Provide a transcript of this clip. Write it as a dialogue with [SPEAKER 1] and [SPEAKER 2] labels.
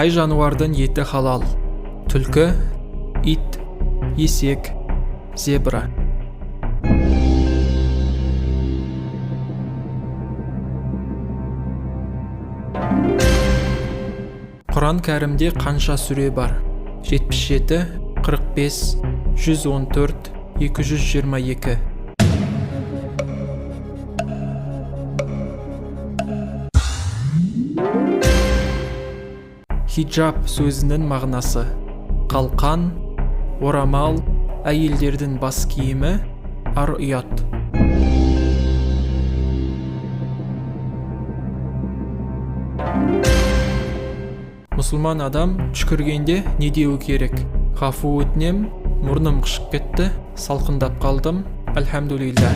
[SPEAKER 1] Қай жануардың еті халал? Түлкі, ит, есек, зебра. Құран кәрімде қанша сүре бар? 77, 45, 114, 222. Хиджаб сөзінің мағынасы: қалқан, орамал, әйелдердің бас киімі, ар-ұят. Мұсылман адам түшкіргенде не деуі керек? Ғафу өтінем, мұрным қышып кетті, салқындап қалдым, альхамдулилля.